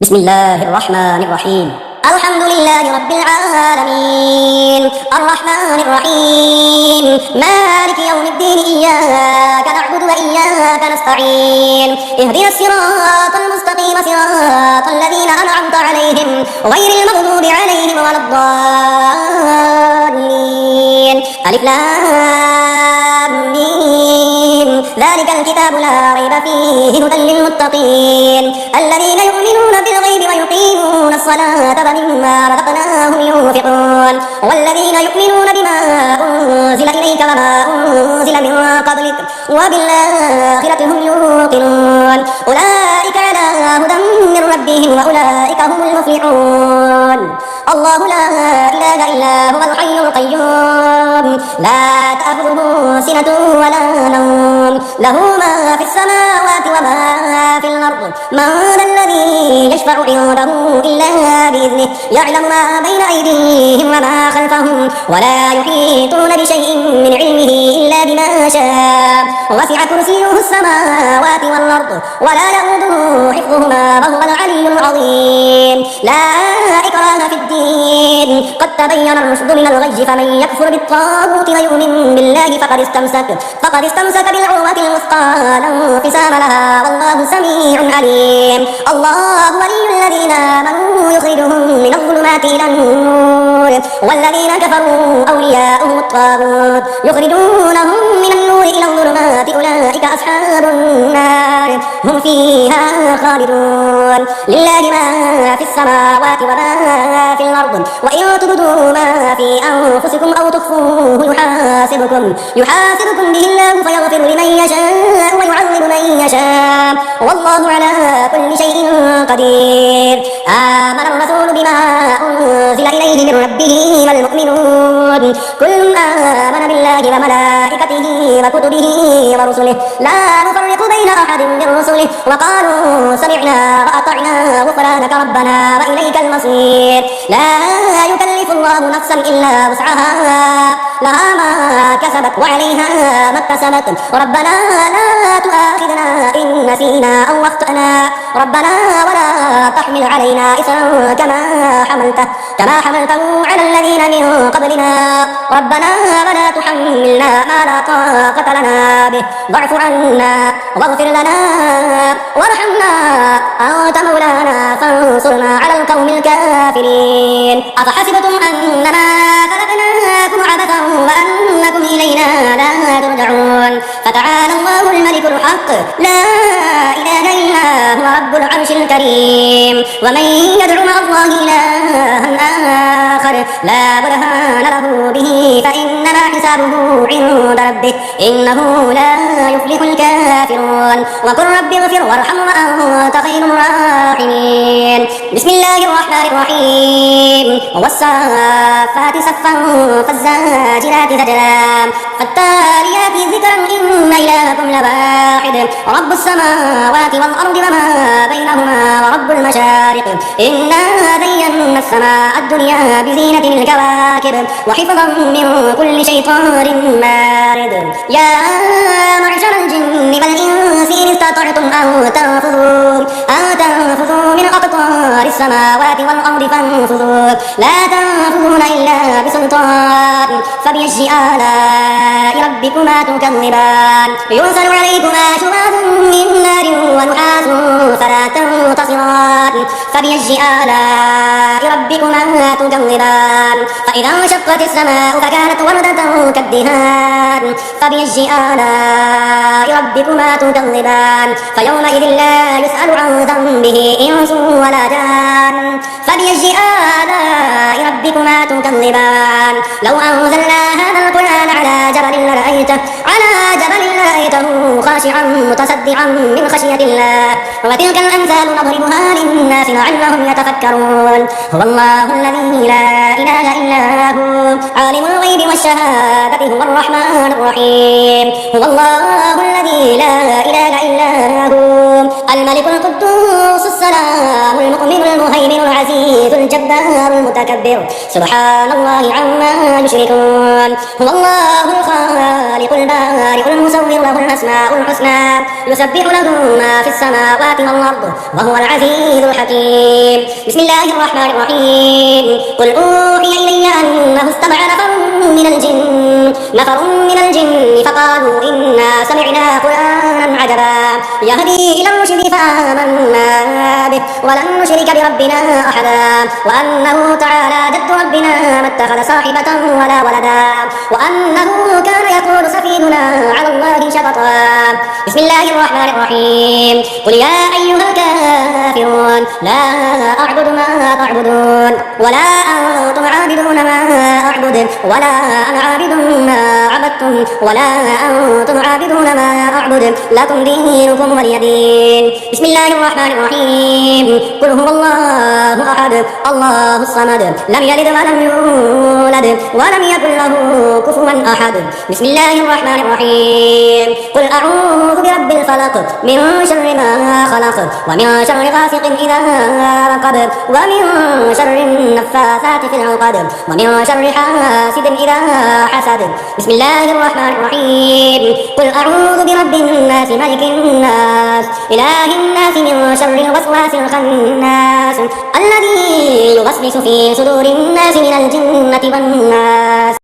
بسم الله الرحمن الرحيم. الحمد لله رب العالمين الرحمن الرحيم مالك يوم الدين إياك نعبد وإياك نستعين اهدنا الصراط المستقيم صراط الذين أنعمت عليهم غير المغضوب عليهم ولا الضالين. ألف لام ميم ذلك الكتاب لا ريب فيه هدى للمتقين الذين يؤمنون بالغيب ويقيمون الصلاة ومما رزقناهم ينفقون والذين يؤمنون بما أنزل إليك وما أنزل من قبلك وبالآخرة هم يوقنون أولئك على هدى من ربهم وأولئك هم المفلحون. الله لا إله إلا هو الحي القيوم لا تأخذه سنة ولا نوم له ما في السماوات وما في الأرض من ذا الذي يشفع عنده إلا بإذنه يعلم ما بين أيديهم وما خلفهم ولا يحيطون بشيء من علمه إلا بما شاء وسع كرسيه السماوات والأرض ولا يؤوده حفظهما وهو العلي العظيم. لا إكراه في الدين قد تبين الرشد من الغي فمن يكفر بالطاغوت ويؤمن بالله فقد استمسك بالعروة الوثقى لا انفصام لها والله سميع عليم. الله ولي الذين آمنوا يخرجهم من الظلمات إلى النور والذين كفروا أولياؤهم الطاغوت يخرجونهم من النور إلى الظلمات أولئك أصحاب النار هم فيها خالدون. لله ما في السماوات وما في الأرض وإن تبدوا ما في أنفسكم أو تخفوه يحاسبكم به الله فيغفر لمن يشاء ويعذب من يشاء والله على كل شيء قدير. آمن الرسول بما أنزل إليه من ربه والمؤمنون كل آمن بالله وملائكته وكتبه ورسله لا نفرق بين أحد من رسله وقالوا سمعنا وأطعنا غفرانك ربنا وإليك المصير. لا يكلف الله نفسا إلا وسعها لها ما كسبت وعليها ما اكتسبت ربنا لا تؤاخذنا إن نسينا أو أخطأنا ربنا ولا تحمل علينا إصرا كما حملته على الذين من قبلنا ربنا ولا تحملنا ما لا طاقة لنا به واعف عنا واغفر لنا وارحمنا أنت مولانا فانصرنا على القوم الكافرين. أفحسبتم أنما خلقناكم عبثا وأنكم إلينا لا ترجعون فتعالى الله الملك الحق لا إله إلا هو رب العرش الكريم. ومن يدع مع الله إلها آخر لا برهان له به فإنما حسابه عند ربه إنه لا يفلح الكافرون. وقل رب اغفر وارحم وأنت خير الراحمين. بسم الله الرحمن الرحيم والصافات صفا فالزاجرات زجرا فالتاليات ذكرا إن إلهكم لواحد رب السماوات والأرض وما بينهما ورب المشارق إنا زينا السماء الدنيا بزينة الكواكب وحفظا من كل شيطان مارد. يا معشر الجن والإنس إن استطعتم أن تنفذوا من أقطار السماوات والأرض فانفذوا لا تنفذون إلا بسلطان فبأي آلاء ربكما تكذبان يرسل عليكما شواظ من نار ونحاس فلا تنتصران فبأي آلاء ربكما تكذبان فإذا انشقت السماء فكانت وردة كالدهان فبأي آلاء ربكما تكذبان فيومئذ لا يسأل عن ذنبه إنس ولا جان فبأي آلاء ربكما تكذبان. لو أنزلنا هذا القرآن على جبل لرأيته خاشعا متصدعا من خشية الله وتلك الأمثال نضربها للناس لعلهم يتفكرون. هو الله الذي لا إله إلا هو عالم الغيب والشهادة هو الرحمن الرحيم. هو الله الذي لا إله إلا هو الملك القدوس السلام المؤمن المهيمن العزيز الجبار المتكبر سبحان الله عما يشركون هو الله الخالق البارئ المصور له الأسماء الحسنى يسبح له ما في السماوات والأرض وهو العزيز الحكيم بسم الله الرحمن الرحيم قل أوحي إلي أنه استمع نفر من الجن فقالوا إنا سمعنا قرآنا عجبا يهدي إلى الرشد فآمنا به ولن نشرك بربنا أحدا وأنه تعالى جد ربنا ما اتخذ صاحبة ولا ولدا وأنه كان يقول سفيهنا على الله شططا بسم الله الرحمن الرحيم قل يا أيها الكافرون لا أعبد ما تعبدون ولا أنتم عابدون ما أعبد ولا أنا عابد ما عبدتم ولا أنتم عابدون ما أعبد لكم دينكم ولي دين بسم الله الرحمن الرحيم قل هو الله أحد الله الصمد لم يلد ولم يولد ولم يكن له كفوا أحد بسم الله الرحمن الرحيم قل أعوذ برب الفلق من شر ما خلق ومن شر غاسق إذا وقب ومن شر النفاثات في العقد ومن شر حاسد إذا حسد بسم الله الرحمن الرحيم قل أعوذ برب الناس ملك الناس إله الناس من شر الوسواس الخناس الذي يوسوس في صدور الناس من الجنة والناس